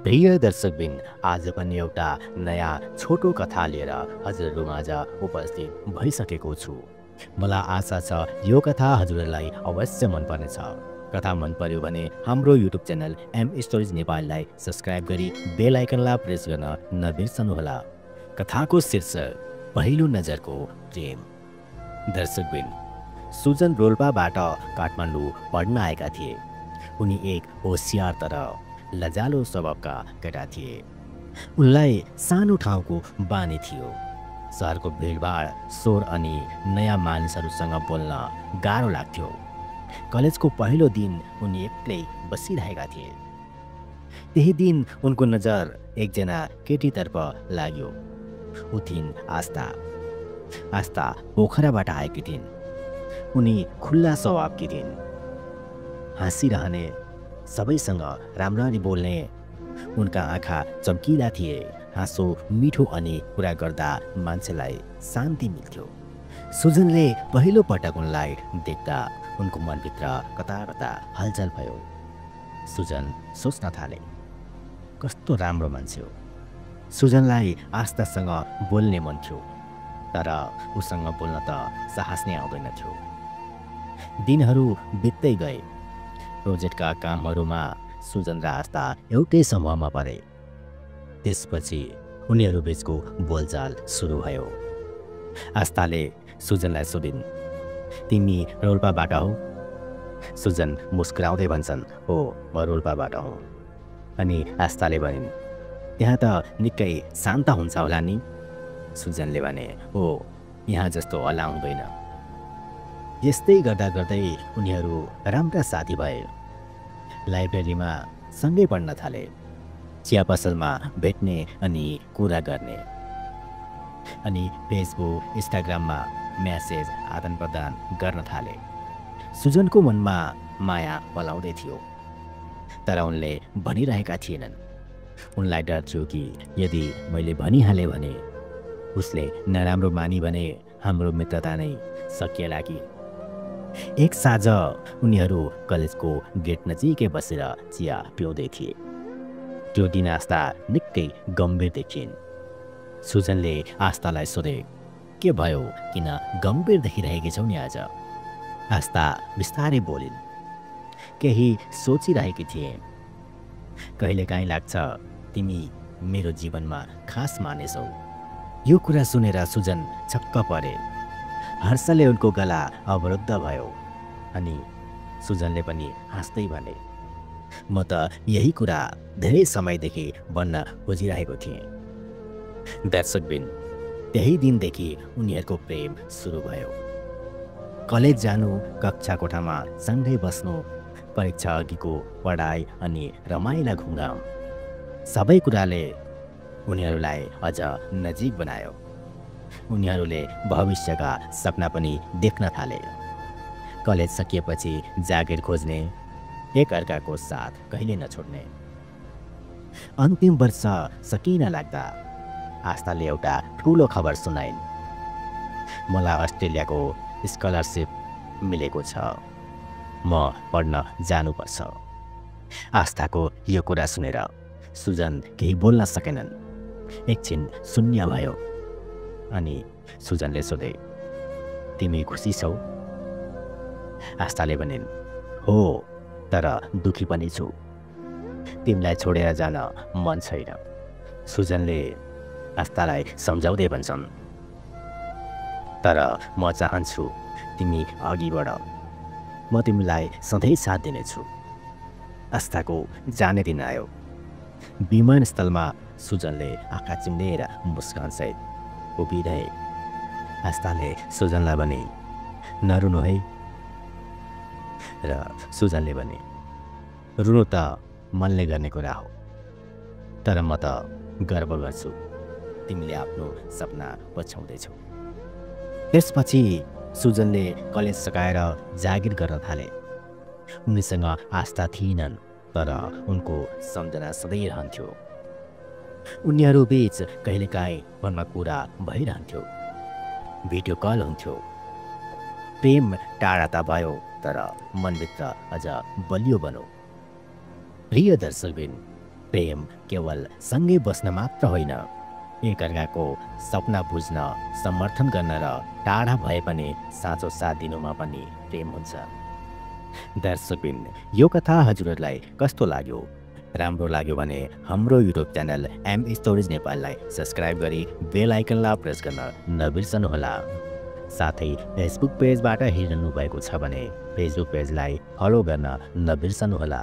प्रिय दर्शकबिन, आज पनि एउटा नयाँ छोटो कथा लिएर हजुरहरूमाझ उपस्थित भइसकेको छु। मलाई आशा छ यो कथा हजुरहरूलाई अवश्य मन पर्नेछ। कथा मन पर्यो भने हाम्रो युट्युब च्यानल एम स्टोरिज नेपाललाई सब्स्क्राइब गरी बेल आइकनलाई प्रेस गर्न नबिर्सनुहोला। कथाको शीर्षक पहिलो नजरको प्रेम। दर्शकबिन, सुजन रोल्पाबाट काठमाडौँ पढ्न आएका थिए। उनी एक होसियार तर लजालो स्वभावका केटा थिए। उनलाई सानो ठाउँको बानी थियो। सहरको भिडभाड, शोर अनि नयाँ मानिसहरूसँग बोल्न गाह्रो लाग्थ्यो। कलेजको पहिलो दिन उनी एक्लै बसिरहेका थिए। त्यही दिन उनको नजर एकजना केटीतर्फ लाग्यो। ऊ थिइन् आस्था। आस्था पोखराबाट आएकी थिइन्। उनी खुल्ला स्वभावकी थिइन्। हाँसिरहने, सबैसँग राम्ररी बोल्ने। उनका आँखा चम्किला थिए। हाँसो मिठो अनि कुरा गर्दा मान्छेलाई शान्ति मिल्थ्यो। सुजनले पहिलो पटक उनलाई देख्दा उनको मनभित्र कता कता हलचल भयो। सुजन सोच्न थाले, कस्तो राम्रो मान्छे हो। सुजनलाई आस्थासँग बोल्ने मन थियो, तर उसँग बोल्न त साहस नै आउँदैन थियो। दिनहरू बित्दै गए। प्रोजेक्टका कामहरूमा सुजन र आस्था एउटै समूहमा परे। त्यसपछि उनीहरू बीचको बोलचाल सुरु भयो। आस्थाले सुजनलाई सोधिन्, तिमी रोल्पाबाट हौ? सुजन मुस्कुराउँदै भन्छन्, हो, म रोल्पाबाट हुँ। अनि आस्थाले भनिन्, त्यहाँ त निकै शान्त हुन्छ होला नि? सुजनले भने, हो, यहाँ जस्तो हल्ला हुँदैन। यस्तै गर्दा गर्दै उनीहरू राम्रा साथी भए। लाइब्रेरीमा सँगै पढ्न थाले। चिया पसलमा भेट्ने अनि कुरा गर्ने। अनि फेसबुक, इन्स्टाग्राममा म्यासेज आदान प्रदान गर्न थाले। सुजनको मनमा माया पलाउँदै थियो, तर उनले भनिरहेका थिएनन्। उनलाई डर थियो कि यदि मैले भनिहालेँ भने उसले नराम्रो मानी भने हाम्रो मित्रता नै सकिएला कि। एक साँझ उनीहरू कलेजको गेट नजिकै बसेर चिया पिउँदै थिए। त्यो दिन आस्था निकै गम्भीर देखिन्। सुजनले आस्थालाई सोधे, के भयो, किन गम्भीर देखिरहेकी छौ नि आज? आस्था बिस्तारै बोलिन्, केही सोचिरहेकी थिए। कहिलेकाहीँ लाग्छ तिमी मेरो जीवनमा खास मानिसौ। यो कुरा सुनेर सुजन छक्क परे। हर्षले उनको गला अवरुद्ध भयो। अनि सुजनले पनि हाँस्दै भने, म त यही कुरा धेरै समयदेखि भन्न खोजिरहेको थिएँ। दर्शकबिन, त्यही दिनदेखि उनीहरूको प्रेम सुरु भयो। कलेज जानु, कक्षा कोठामा सँगै बस्नु, परीक्षा अघिको पढाइ अनि रमाइला घुमघाम, सबै कुराले उनीहरूलाई अझ नजिक बनायो। उनीहरूले भविष्यका सपना पनि देख्न थाले। कलेज सकिएपछि जागिर खोज्ने, एक अर्काको साथ कहिले नछोड्ने। अन्तिम वर्ष सकिन लाग्दा आस्थाले एउटा ठुलो खबर सुनाइन्, मलाई अस्ट्रेलियाको स्कलरसिप मिलेको छ, म पढ्न जानुपर्छ। आस्थाको यो कुरा सुनेर सुजन केही बोल्न सकेनन्। एकछिन शून्य भयो। अनि सुजनले सोधे, तिमी खुसी छौ? आस्थाले भनिन्, हो, तर दुखी पनि छु। तिमीलाई छोडेर जान मन छैन। सुजनले आस्थालाई सम्झाउँदै भन्छन्, तर म चाहन्छु तिमी अघि बढ। म तिमीलाई सधैँ साथ दिनेछु। आस्थाको जाने दिन आयो। विमानस्थलमा सुजनले आँखा चिम्लेर मुस्कानसहित उभिरहे। आस्थाले सुजनलाई भने, नरुनु है। र सुजनले भने, रुनु त मनले गर्ने कुरा हो, तर म त गर्व गर्छु तिमीले आफ्नो सपना पछ्याउँदैछौ। त्यसपछि सुजनले कलेज सकाएर जागिर गर्न थाले। उनीसँग आस्था थिएनन्, तर उनको सम्झना सधैँ रहन्थ्यो। उनीहरू बीच कहिलेकाहीँ फोनमा कुरा भइरहन्थ्यो, भिडियो कल हुन्थ्यो। प्रेम टाढा त भयो, तर मनभित्र अझ बलियो बन्यो। प्रिय दर्शकबिन, प्रेम केवल सँगै बस्न मात्र होइन, एकअर्काको सपना बुझ्न, समर्थन गर्न र टाढा भए पनि साँचो साथ दिनुमा पनि प्रेम हुन्छ। दर्शकबिन, यो कथा हजुरहरूलाई कस्तो लाग्यो? राम्रो लाग्यो भने हाम्रो युट्युब च्यानल एम स्टोरिज नेपाललाई सब्सक्राइब गरी बेल आइकनलाई प्रेस गर्न नबिर्सनुहोला। साथै फेसबुक पेजबाट हेर्नु भएको छ भने फेसबुक पेजलाई फलो गर्न नबिर्सनुहोला।